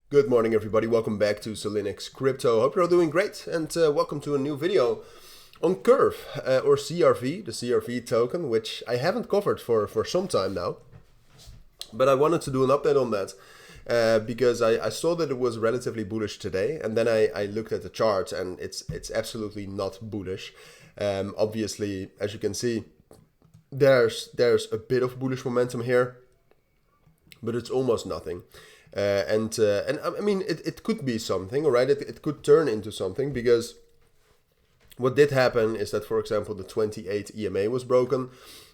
Good morning, everybody. Welcome back to Cilinix Crypto. Hope you're all doing great, and welcome to a new video on Curve or CRV, the CRV token, which I haven't covered for some time now. But I wanted to do an update on that because I saw that it was relatively bullish today, and then I looked at the chart, and it's absolutely not bullish. Obviously, as you can see, there's a bit of bullish momentum here, but it's almost nothing. And I mean, it could be something, all right? It could turn into something, because what did happen is that, for example, the 28 EMA was broken,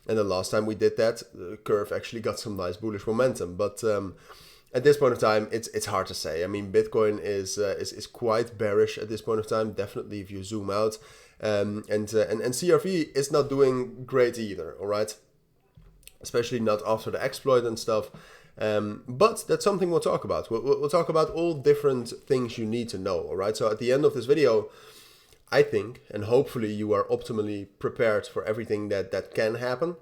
and the last time we did that, the curve actually got some nice bullish momentum. But at this point of time, it's hard to say. I mean, Bitcoin is quite bearish at this point of time, definitely if you zoom out, and CRV is not doing great either, all right? Especially not after the exploit and stuff. But that's something we'll talk about. We'll talk about all different things you need to know, all right? So at the end of this video, I think, and hopefully you are optimally prepared for everything that can happen.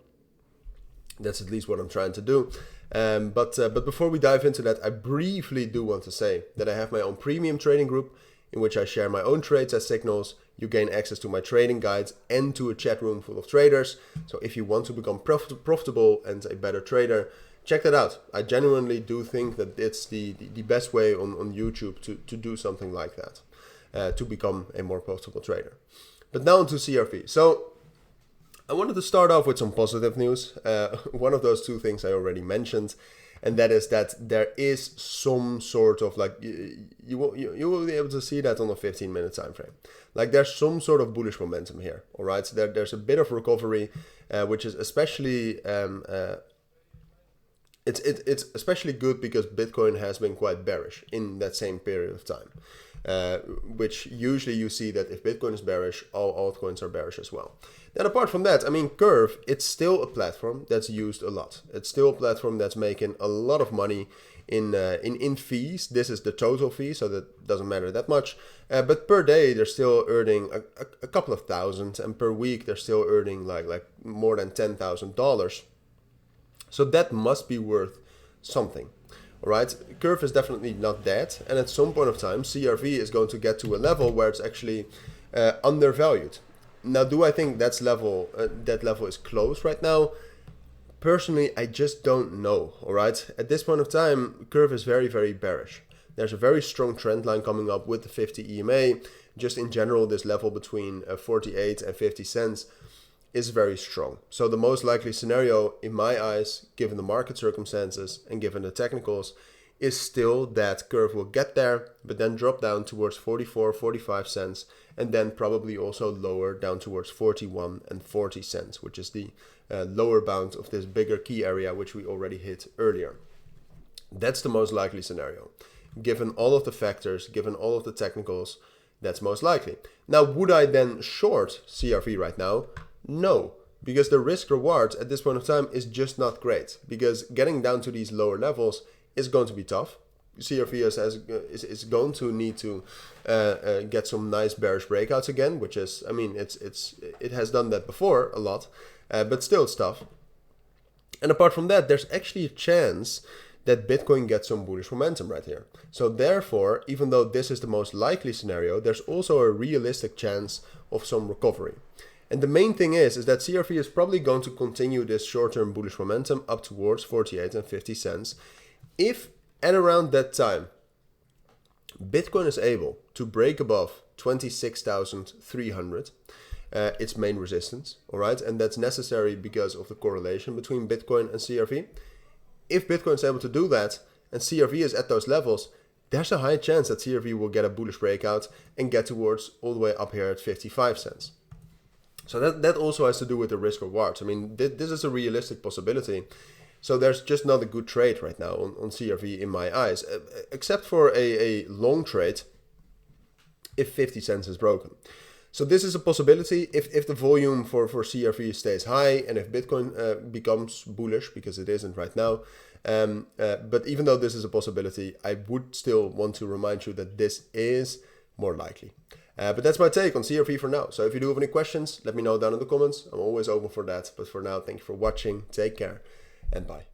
That's at least what I'm trying to do. But before we dive into that, I briefly do want to say that I have my own premium trading group in which I share my own trades as signals. You gain access to my trading guides and to a chat room full of traders. So if you want to become profitable and a better trader, check that out. I genuinely do think that it's the best way on YouTube to do something like that, to become a more profitable trader. But now on to CRV. So I wanted to start off with some positive news. One of those two things I already mentioned, and that is that there is some sort of, like, you will be able to see that on a 15-minute time frame. Like, there's some sort of bullish momentum here, all right? So there's a bit of recovery, which is especially it's especially good because Bitcoin has been quite bearish in that same period of time, which usually you see that if Bitcoin is bearish, all altcoins are bearish as well. Then apart from that, I mean, Curve, it's still a platform that's used a lot. It's still a platform that's making a lot of money in fees. This is the total fee, so that doesn't matter that much. But per day, they're still earning a couple of thousand, and per week, they're still earning like more than $10,000. So that must be worth something, all right? Curve is definitely not dead, and at some point of time, CRV is going to get to a level where it's actually undervalued. Now, do I think that level is close right now? Personally, I just don't know, all right? At this point of time, Curve is very, very bearish. There's a very strong trend line coming up with the 50 EMA. Just in general, this level between 48 and 50 cents is very strong. So the most likely scenario, in my eyes, given the market circumstances and given the technicals, is still that Curve will get there, but then drop down towards 44, 45 cents, and then probably also lower down towards 41 and 40 cents, which is the lower bound of this bigger key area, which we already hit earlier. That's the most likely scenario. Given all of the factors, given all of the technicals, that's most likely. Now, would I then short CRV right now? No, because the risk reward at this point of time is just not great, because getting down to these lower levels is going to be tough. CRV is going to need to get some nice bearish breakouts again, which is, I mean, it has done that before a lot, but still it's tough. And apart from that, there's actually a chance that Bitcoin gets some bullish momentum right here. So therefore, even though this is the most likely scenario, there's also a realistic chance of some recovery. And the main thing is that CRV is probably going to continue this short-term bullish momentum up towards 48 and 50 cents. If at around that time, Bitcoin is able to break above 26,300, its main resistance, all right? And that's necessary because of the correlation between Bitcoin and CRV. If Bitcoin is able to do that and CRV is at those levels, there's a high chance that CRV will get a bullish breakout and get towards all the way up here at 55 cents. So that also has to do with the risk rewards. I mean, this is a realistic possibility. So there's just not a good trade right now on CRV in my eyes, except for a long trade if 50 cents is broken. So this is a possibility if the volume for CRV stays high and if Bitcoin becomes bullish, because it isn't right now. But even though this is a possibility, I would still want to remind you that this is more likely. But that's my take on CRV for now. So if you do have any questions, let me know down in the comments. I'm always open for that. But for now, thank you for watching. Take care and bye.